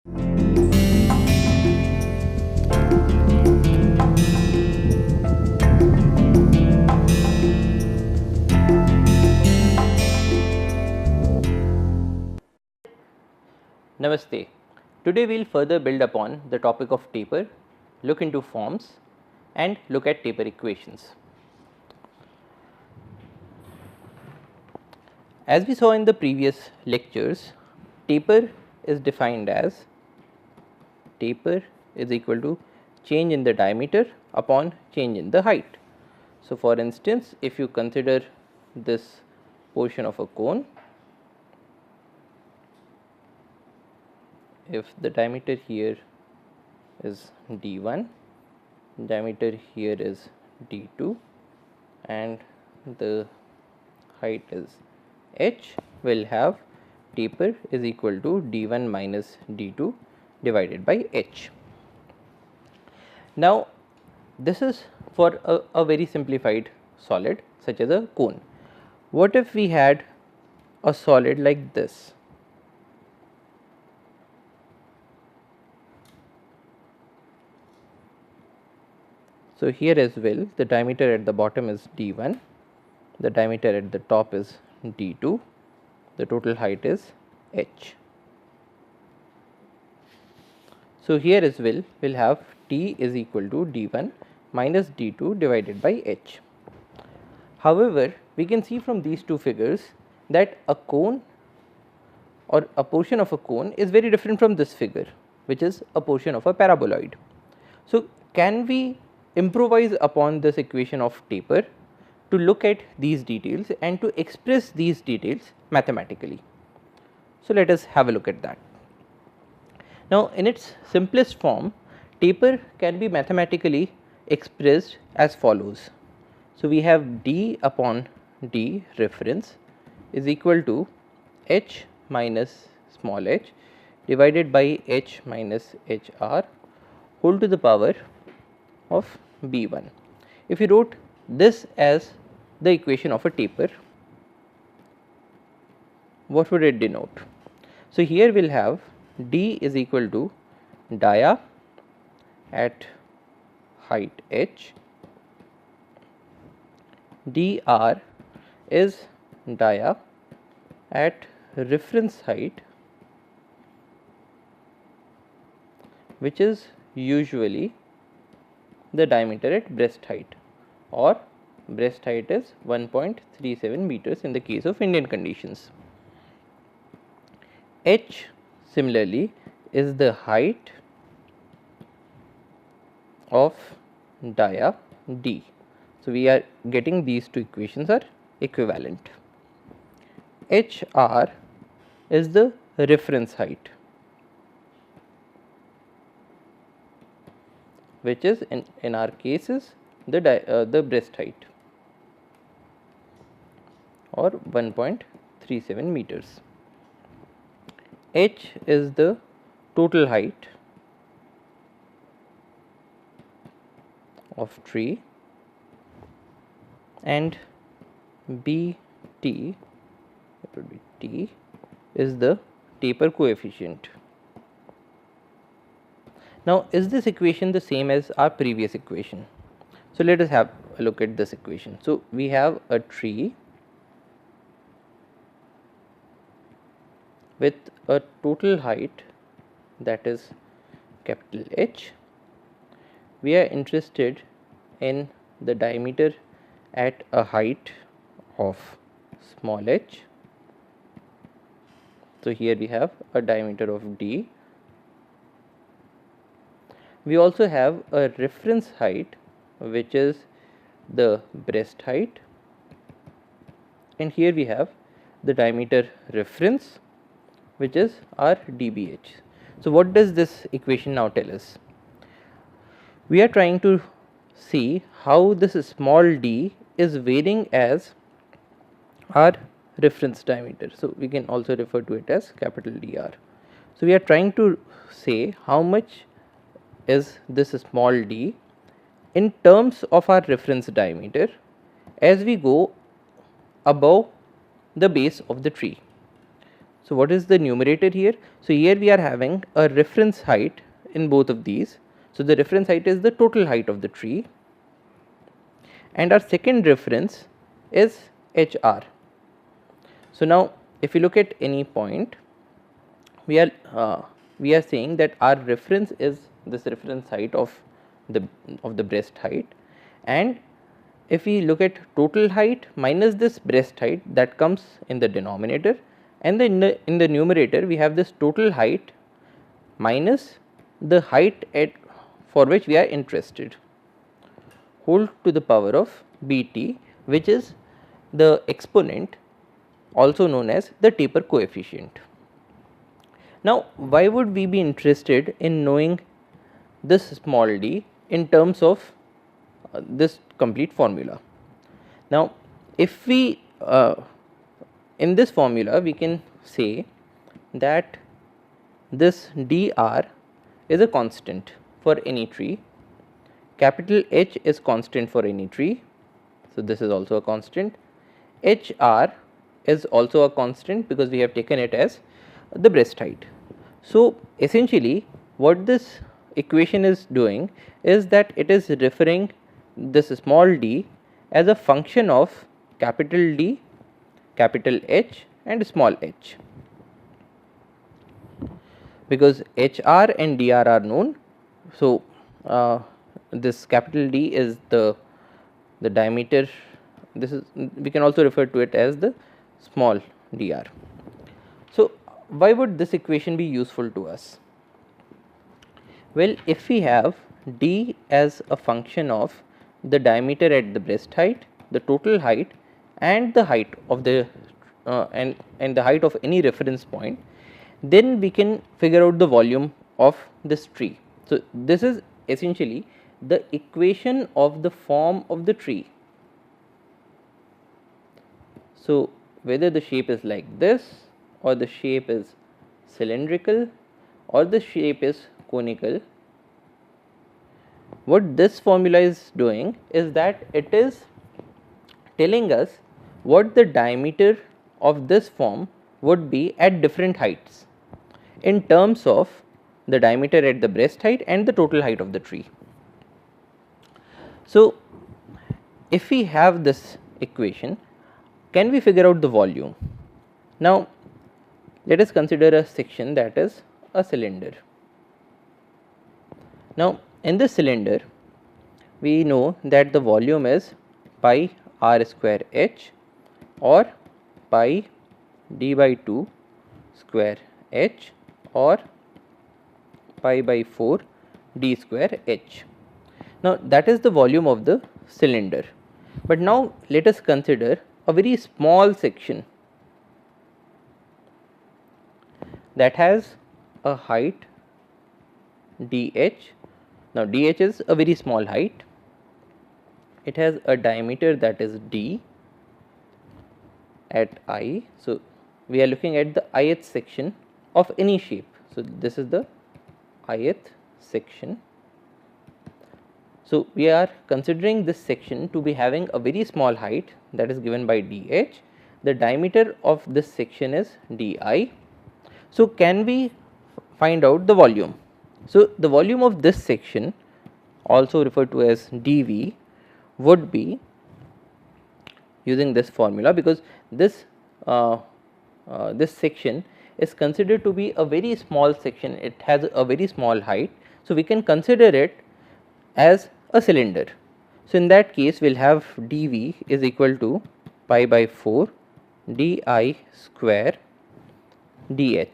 Namaste. Today we will further build upon the topic of taper, look into forms and look at taper equations. As we saw in the previous lectures, taper is defined as taper is equal to change in the diameter upon change in the height. So, for instance, if you consider this portion of a cone, if the diameter here is d1, diameter here is d2 and the height is h, will have taper is equal to d1 minus d2 divided by h. Now, this is for a very simplified solid such as a cone. What if we had a solid like this? So, here as well the diameter at the bottom is d1, the diameter at the top is d2, the total height is h. So, here as well we will have t is equal to d1 minus d2 divided by h. However, we can see from these two figures that a cone or a portion of a cone is very different from this figure, which is a portion of a paraboloid. So, can we improvise upon this equation of taper to look at these details and to express these details mathematically? So, let us have a look at that. Now, in its simplest form, taper can be mathematically expressed as follows. So, we have d upon d reference is equal to h minus small h divided by h minus hr whole to the power of b1. If you wrote this as the equation of a taper, what would it denote? So, here we will have d is equal to dia at height h, dr is dia at reference height, which is usually the diameter at breast height, or breast height is 1.37 meters in the case of Indian conditions. H similarly is the height of dia d. So, we are getting these two equations are equivalent. HR is the reference height, which is in our case is the breast height, or 1.37 meters. H is the total height of tree, and BT, it would be T, is the taper coefficient. Now, is this equation the same as our previous equation? So, let us have a look at this equation. So, we have a tree with a total height, that is capital H. We are interested in the diameter at a height of small h. So, here we have a diameter of d. We also have a reference height, which is the breast height, and here we have the diameter reference, which is our dbh. So, what does this equation now tell us? We are trying to see how this small d is varying as our reference diameter. So, we can also refer to it as capital Dr. So, we are trying to say how much is this small d in terms of our reference diameter as we go above the base of the tree. So, what is the numerator here? So, here we are having a reference height in both of these. So, the reference height is the total height of the tree, and our second reference is HR. So, now if you look at any point, we are saying that our reference is this reference height of the breast height, and if we look at total height minus this breast height, that comes in the denominator, and then in the numerator we have this total height minus the height at for which we are interested, whole to the power of Bt, which is the exponent also known as the taper coefficient. Now, why would we be interested in knowing this small d in terms of this complete formula? Now, if we in this formula we can say that this dr is a constant for any tree, capital H is constant for any tree. So, this is also a constant, HR is also a constant because we have taken it as the breast height. So, essentially what this equation is doing is that it is referring this small d as a function of capital D, capital H and small h, because HR and dr are known. So, this capital D is the diameter, this is, we can also refer to it as the small dr. So, why would this equation be useful to us? Well, if we have d as a function of the diameter at the breast height, the total height and the height of the and the height of any reference point, then we can figure out the volume of this tree. So, this is essentially the equation of the form of the tree. So, whether the shape is like this or the shape is cylindrical or the shape is conical, what this formula is doing is that it is telling us what the diameter of this form would be at different heights in terms of the diameter at the breast height and the total height of the tree. So, if we have this equation, can we figure out the volume? Now, let us consider a section that is a cylinder. Now, in this cylinder, we know that the volume is pi r square h or pi d by 2 square h or pi by 4 d square h. Now, that is the volume of the cylinder. But now, let us consider a very small section that has a height dh. Now, dh is a very small height, it has a diameter that is d at I. So, we are looking at the ith section of any shape. So, this is the ith section. So, we are considering this section to be having a very small height, that is given by dh. The diameter of this section is di. So, can we find out the volume? So, the volume of this section, also referred to as dV, would be using this formula, because this this section is considered to be a very small section, it has a very small height. So, we can consider it as a cylinder. So, in that case we will have dV is equal to pi by 4 di square dhi.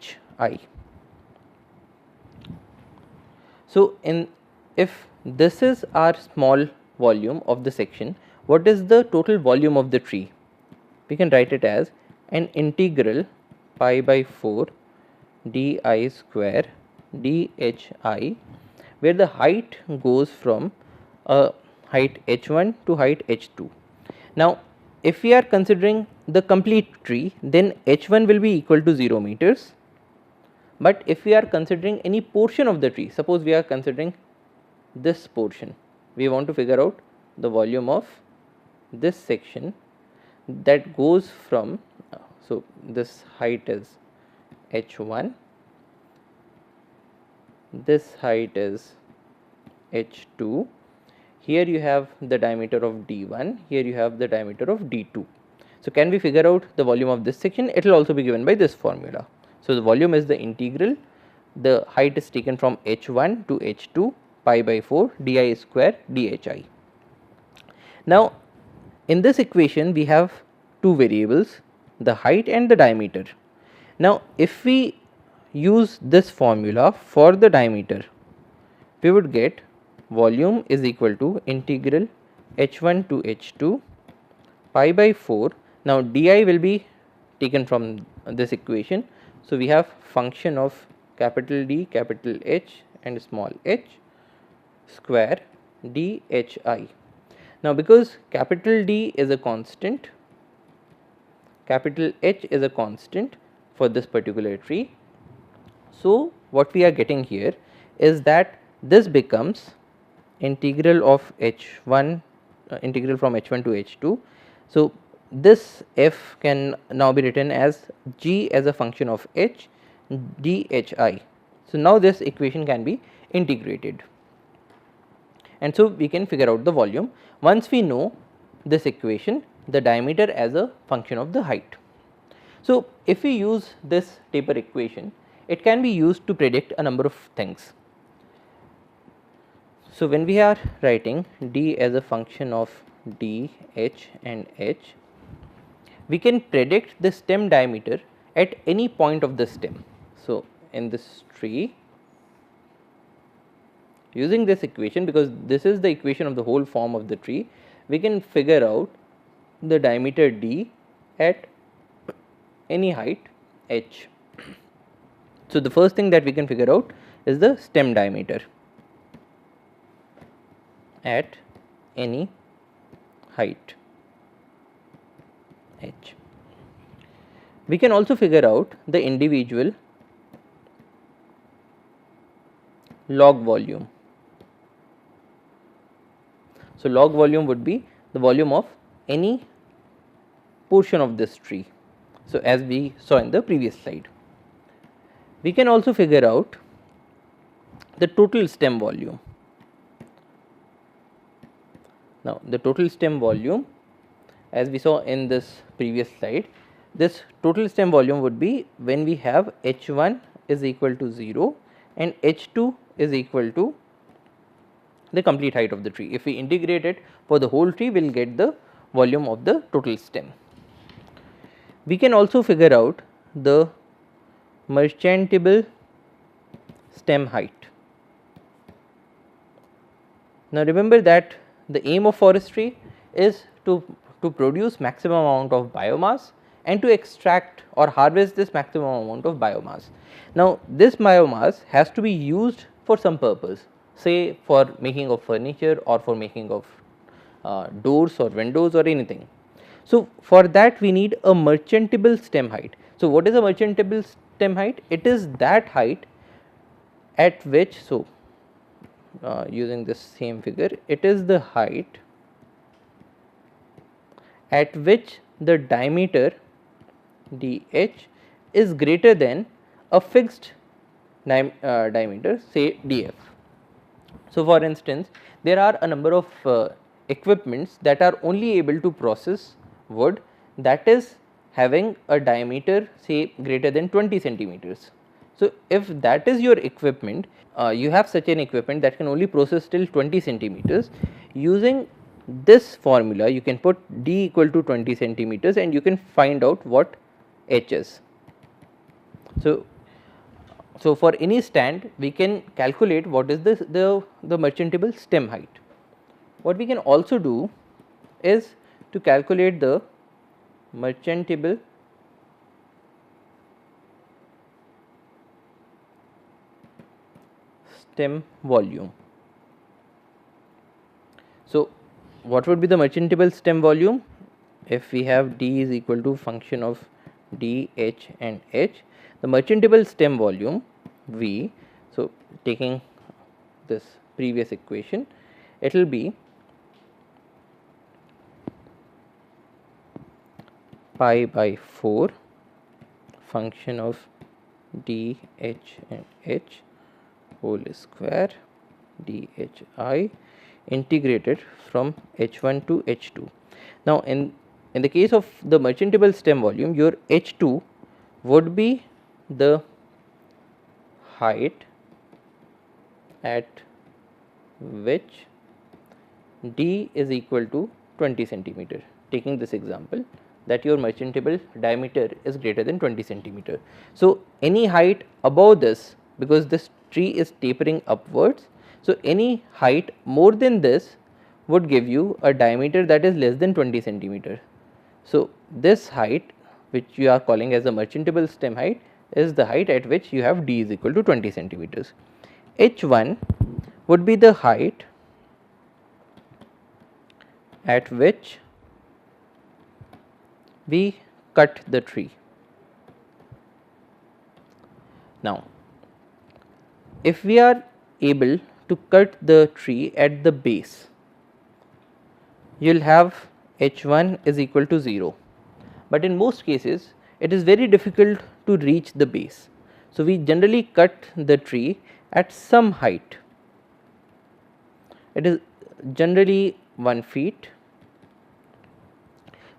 So, if this is our small volume of the section, what is the total volume of the tree? We can write it as an integral pi by 4 di square dhi, where the height goes from height h1 to height h2. Now, if we are considering the complete tree, then h1 will be equal to 0 meters, but if we are considering any portion of the tree, suppose we are considering this portion, we want to figure out the volume of this section that goes from, so this height is h1, this height is h2, here you have the diameter of d1, here you have the diameter of d2. So, can we figure out the volume of this section? It will also be given by this formula. So, the volume is the integral, the height is taken from h1 to h2 pi by 4 di square dhi. Now, in this equation we have two variables, the height and the diameter. Now, if we use this formula for the diameter, we would get volume is equal to integral h1 to h2 pi by 4. Now, di will be taken from this equation. So, we have function of capital D, capital H and small h square dhi. Now, because capital D is a constant, capital H is a constant for this particular tree. So, what we are getting here is that this becomes integral of h1, integral from h1 to h2. So, this f can now be written as g as a function of h dhi. So, now this equation can be integrated, and so we can figure out the volume once we know this equation, the diameter as a function of the height. So, if we use this taper equation, it can be used to predict a number of things. So, when we are writing d as a function of d, h and h, we can predict the stem diameter at any point of the stem. So, in this tree, using this equation, because this is the equation of the whole form of the tree, we can figure out the diameter d at any height h. So, the first thing that we can figure out is the stem diameter at any height h. We can also figure out the individual log volume. So, log volume would be the volume of any portion of this tree. So, as we saw in the previous slide, we can also figure out the total stem volume. Now, the total stem volume, as we saw in this previous slide, this total stem volume would be when we have h1 is equal to 0 and h2 is equal to the complete height of the tree. If we integrate it for the whole tree, we will get the volume of the total stem. We can also figure out the merchantable stem height. Now, remember that the aim of forestry is to produce maximum amount of biomass and to extract or harvest this maximum amount of biomass. Now, this biomass has to be used for some purpose, say for making of furniture or for making of doors or windows or anything. So, for that we need a merchantable stem height. So, what is a merchantable stem height? It is that height at which, so using this same figure, it is the height at which the diameter dh is greater than a fixed diameter, say df. So, for instance, there are a number of equipments that are only able to process wood that is having a diameter, say greater than 20 centimeters. So, if that is your equipment, you have such an equipment that can only process till 20 centimeters. Using this formula, you can put d equal to 20 centimeters and you can find out what h is. So, for any stand, we can calculate what is the merchantable stem height. What we can also do is to calculate the merchantable stem volume. So, what would be the merchantable stem volume? If we have d is equal to function of d, h and h, the merchantable stem volume V, so taking this previous equation, it will be pi by 4 function of d h and h whole square dhi integrated from h1 to h2. Now, in the case of the merchantable stem volume, your h2 would be the height at which d is equal to 20 centimeter. Taking this example that your merchantable diameter is greater than 20 centimeter. So, any height above this, because this tree is tapering upwards, so any height more than this would give you a diameter that is less than 20 centimeter. So, this height which you are calling as the merchantable stem height is the height at which you have d is equal to 20 centimeters. h1 would be the height at which we cut the tree. Now, if we are able to cut the tree at the base, you will have h1 is equal to 0, but in most cases it is very difficult to reach the base. So, we generally cut the tree at some height, it is generally 1 feet.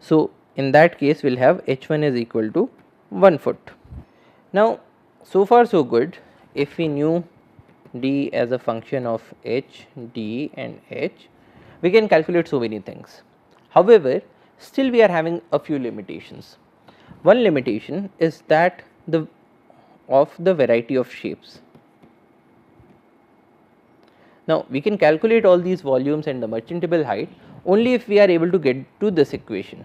So, in that case we will have h1 is equal to 1 foot. Now, so far so good. If we knew d as a function of h, d and h, we can calculate so many things. However, still we are having a few limitations. One limitation is that of the variety of shapes. Now, we can calculate all these volumes and the merchantable height only if we are able to get to this equation.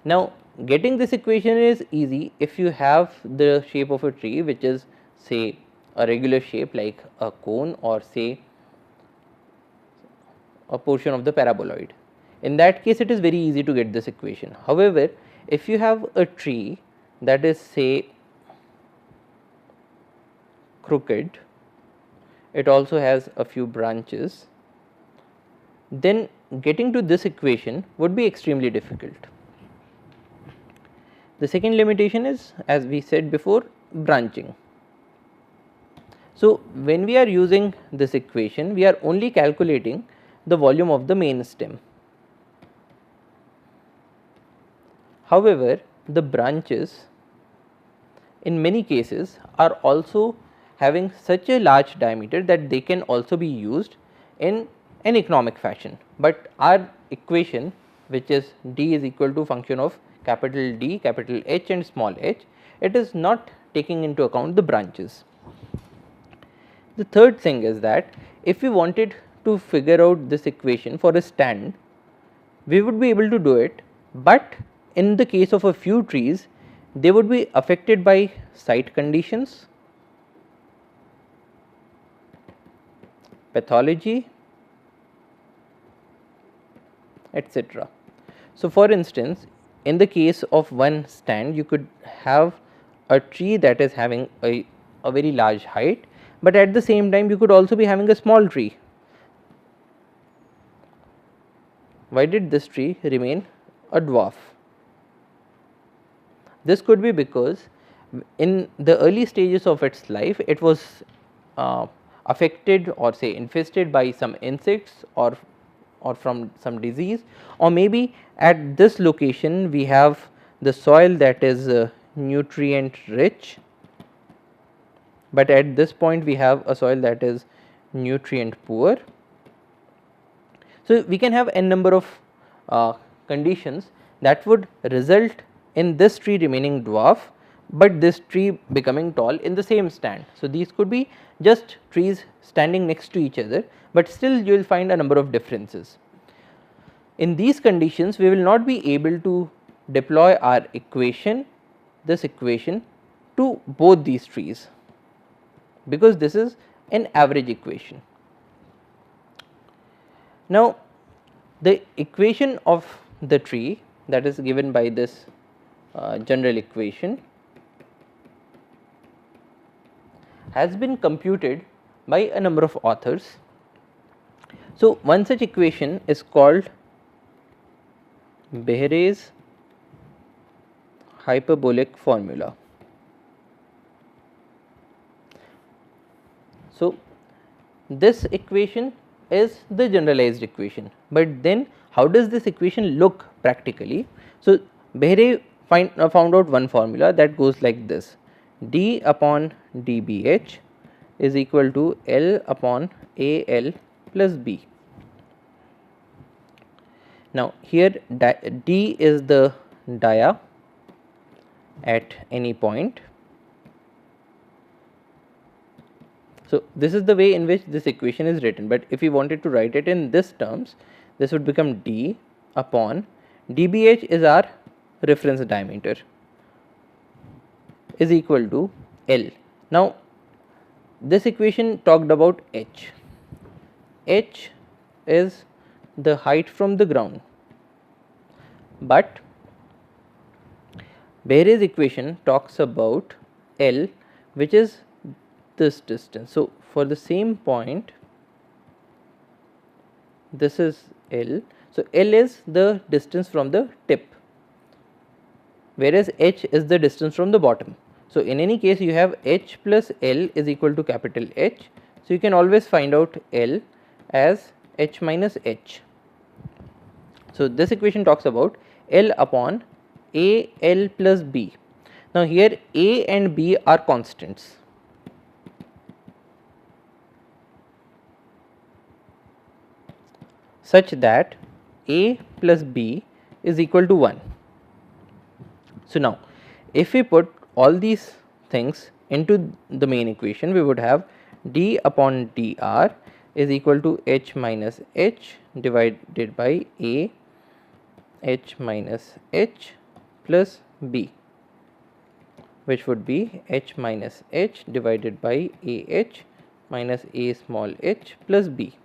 Now, getting this equation is easy if you have the shape of a tree which is say a regular shape like a cone or say a portion of the paraboloid. In that case, it is very easy to get this equation. However, if you have a tree that is say crooked, it also has a few branches, then getting to this equation would be extremely difficult. The second limitation is, as we said before, branching. So, when we are using this equation, we are only calculating the volume of the main stem. However, the branches in many cases are also having such a large diameter that they can also be used in an economic fashion, but our equation which is d is equal to function of capital D, capital H and small h, it is not taking into account the branches. The third thing is that if we wanted to figure out this equation for a stand, we would be able to do it, but in the case of a few trees, they would be affected by site conditions, pathology, etc. So, for instance, in the case of one stand, you could have a tree that is having a very large height, but at the same time you could also be having a small tree. Why did this tree remain a dwarf? This could be because in the early stages of its life, it was affected or say infested by some insects or from some disease, or maybe at this location we have the soil that is nutrient rich, but at this point we have a soil that is nutrient poor. So, we can have n number of conditions that would result in this tree remaining dwarf, but this tree becoming tall in the same stand. So, these could be just trees standing next to each other, but still you will find a number of differences. In these conditions, we will not be able to deploy our equation, this equation to both these trees, because this is an average equation. Now, the equation of the tree that is given by this general equation has been computed by a number of authors. So, one such equation is called Behere's hyperbolic formula. So, this equation is the generalized equation, but then how does this equation look practically? So, Behere found out one formula that goes like this: d upon dBH is equal to L upon AL plus B. Now, here d is the dia at any point. So, this is the way in which this equation is written, but if we wanted to write it in this terms, this would become d upon dBH is our reference diameter is equal to L. Now, this equation talked about h. H is the height from the ground, but Behere's equation talks about L, which is this distance. So, for the same point, this is L. So, L is the distance from the tip, whereas h is the distance from the bottom. So, in any case you have h plus L is equal to capital H. So, you can always find out L as h minus h. So, this equation talks about L upon A L plus B. Now, here A and B are constants. Such that A plus B is equal to 1. So, now if we put all these things into the main equation, we would have d upon dr is equal to h minus h divided by A h minus h plus B, which would be h minus h divided by A h minus A small h plus B.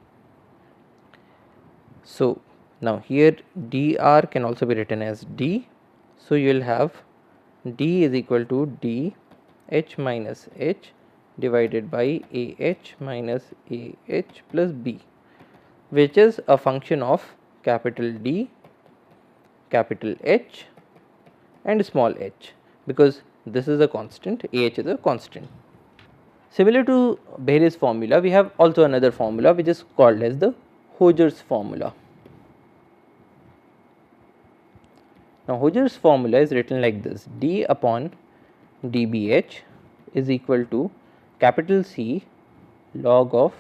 So, now here dr can also be written as d. So, you will have d is equal to d h minus h divided by A h minus A h plus B, which is a function of capital D, capital H and small h, because this is a constant, A h is a constant. Similar to Behere's formula, we have also another formula which is called as the Hughes formula. Now, Hughes formula is written like this: d upon dBH is equal to capital C log of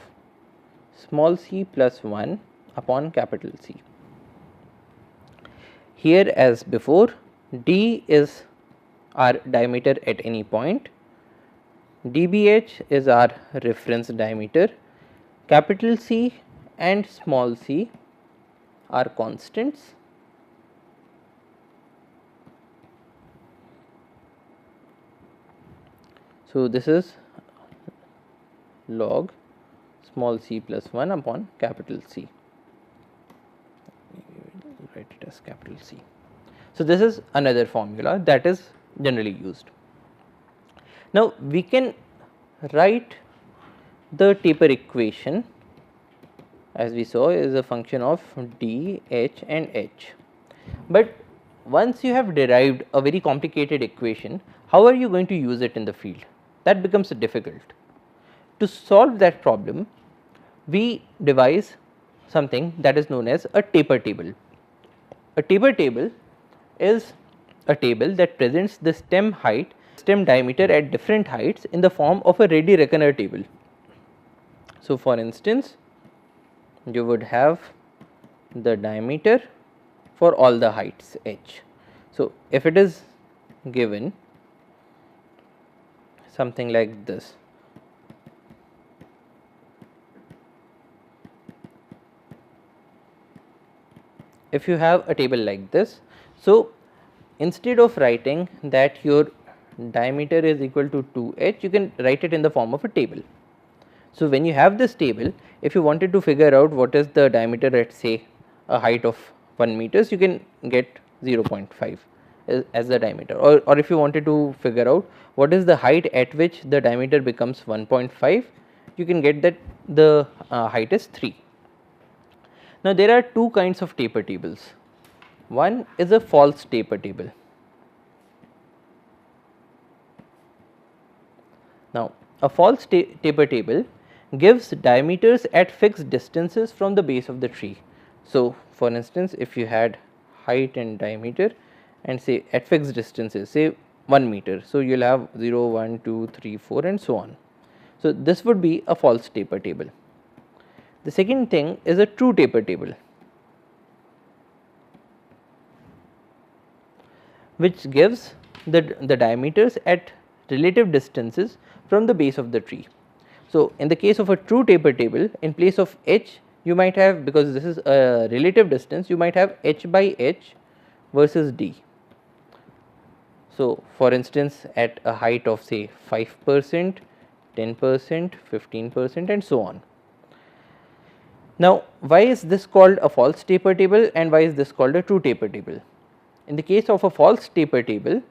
small c plus 1 upon capital C. Here, as before, d is our diameter at any point, dBH is our reference diameter, capital C and small c are constants. So, this is log small c plus 1 upon capital C. Write it as capital C. So, this is another formula that is generally used. Now, we can write the taper equation, as we saw, is a function of d, h and h. But once you have derived a very complicated equation, how are you going to use it in the field? That becomes difficult. To solve that problem, we devise something that is known as a taper table. A taper table is a table that presents the stem height, stem diameter at different heights in the form of a ready reckoner table. So, for instance, you would have the diameter for all the heights h. So, if it is given something like this, if you have a table like this, so instead of writing that your diameter is equal to 2h, you can write it in the form of a table. So, when you have this table, if you wanted to figure out what is the diameter at say a height of 1 meters, you can get 0.5 as the diameter, or if you wanted to figure out what is the height at which the diameter becomes 1.5, you can get that the height is 3. Now, there are two kinds of taper tables. One is a false taper table. Now, a false taper table gives diameters at fixed distances from the base of the tree. So, for instance, if you had height and diameter and say at fixed distances, say 1 meter. So, you will have 0, 1, 2, 3, 4 and so on. So, this would be a false taper table. The second thing is a true taper table, which gives the diameters at relative distances from the base of the tree. So, in the case of a true taper table, in place of h you might have, because this is a relative distance, you might have h by h versus d. So, for instance, at a height of say 5%, 10%, 15% and so on. Now, why is this called a false taper table and why is this called a true taper table? In the case of a false taper table,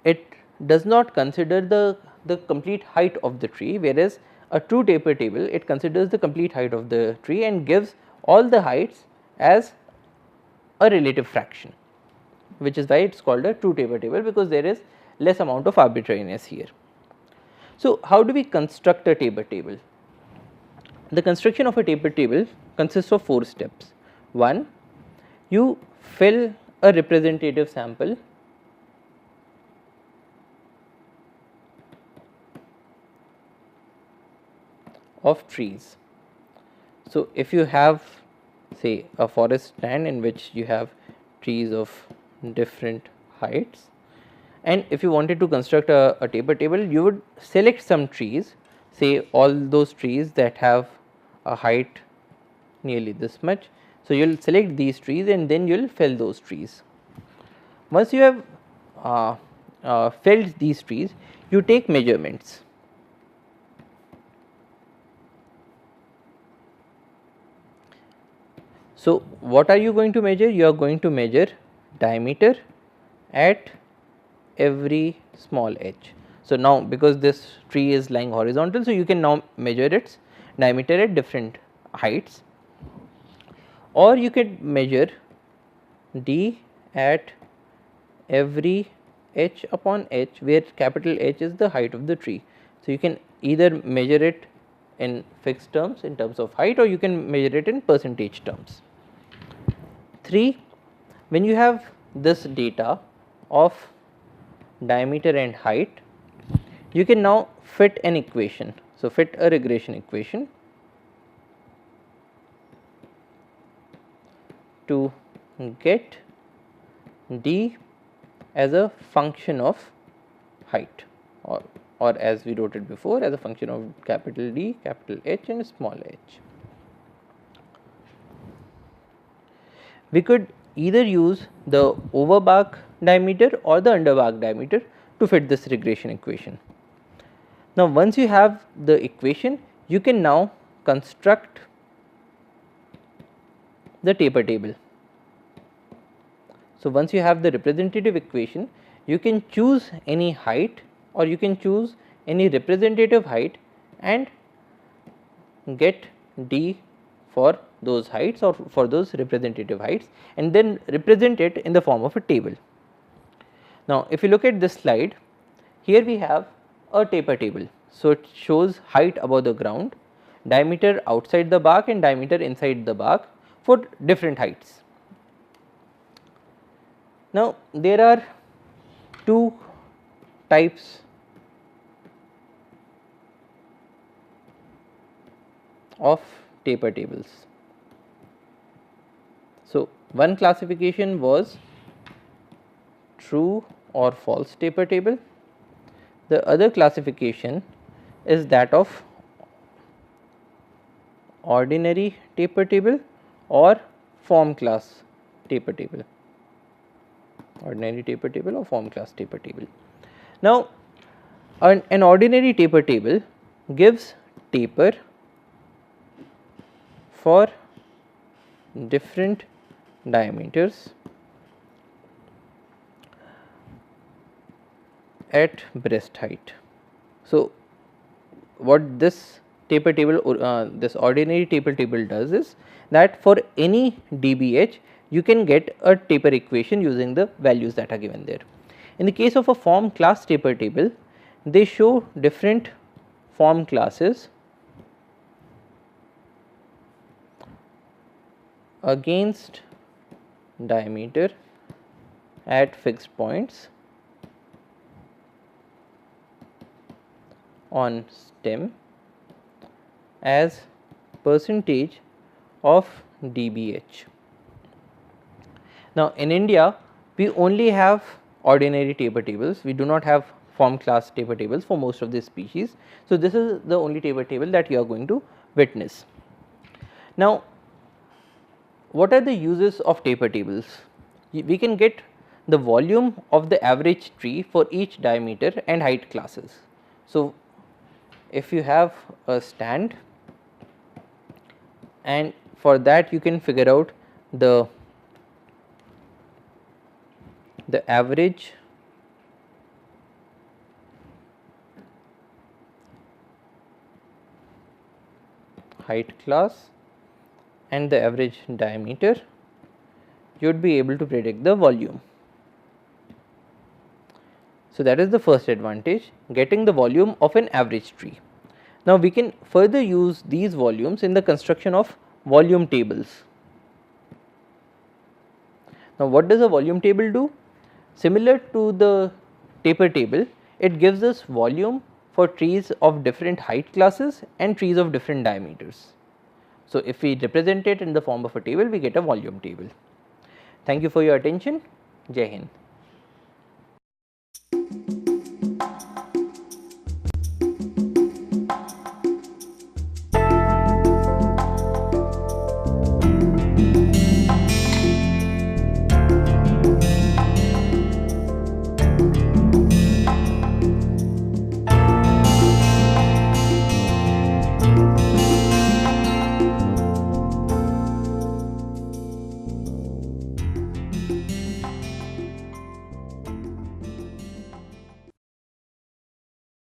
it does not consider the complete height of the tree, whereas a true taper table, it considers the complete height of the tree and gives all the heights as a relative fraction, which is why it is called a true taper table, because there is less amount of arbitrariness here. So, how do we construct a taper table? The construction of a taper table consists of 4 steps. 1, you fill a representative sample of trees. So, if you have say a forest stand in which you have trees of different heights, and if you wanted to construct a taper table, you would select some trees, say all those trees that have a height nearly this much. So, you will select these trees and then you will fell those trees. Once you have felled these trees, you take measurements. So, what are you going to measure? You are going to measure diameter at every small edge. So, now because this tree is lying horizontal, so you can now measure its diameter at different heights, or you can measure d at every h upon h, where capital H is the height of the tree. So, you can either measure it in fixed terms in terms of height, or you can measure it in percentage terms. 3, when you have this data of diameter and height, you can now fit an equation. So, fit a regression equation to get d as a function of height, or as we wrote it before, as a function of capital D, capital H and small h. We could either use the overbark diameter or the underbark diameter to fit this regression equation. Now, once you have the equation, you can now construct the taper table. So, once you have the representative equation, you can choose any height or you can choose any representative height and get d for those heights or for those representative heights, and then represent it in the form of a table. Now, if you look at this slide, here we have a taper table. So, it shows height above the ground, diameter outside the bark and diameter inside the bark for different heights. Now, there are 2 types of taper tables. So, one classification was true or false taper table. The other classification is that of ordinary taper table or form class taper table. Ordinary taper table or form class taper table. Now, an ordinary taper table gives taper for different diameters at breast height. So, what this taper table this ordinary taper table does is that for any dBH you can get a taper equation using the values that are given there. In the case of a form class taper table, they show different form classes against diameter at fixed points on stem as percentage of dBH. Now, in India we only have ordinary taper tables, we do not have form class taper tables for most of these species. So, this is the only taper table that you are going to witness. Now, what are the uses of taper tables? We can get the volume of the average tree for each diameter and height classes. So, if you have a stand, and for that you can figure out the average height class and the average diameter, you would be able to predict the volume. So, that is the first advantage, getting the volume of an average tree. Now, we can further use these volumes in the construction of volume tables. Now, what does a volume table do? Similar to the taper table, it gives us volume for trees of different height classes and trees of different diameters. So, if we represent it in the form of a table, we get a volume table. Thank you for your attention. Jai Hind.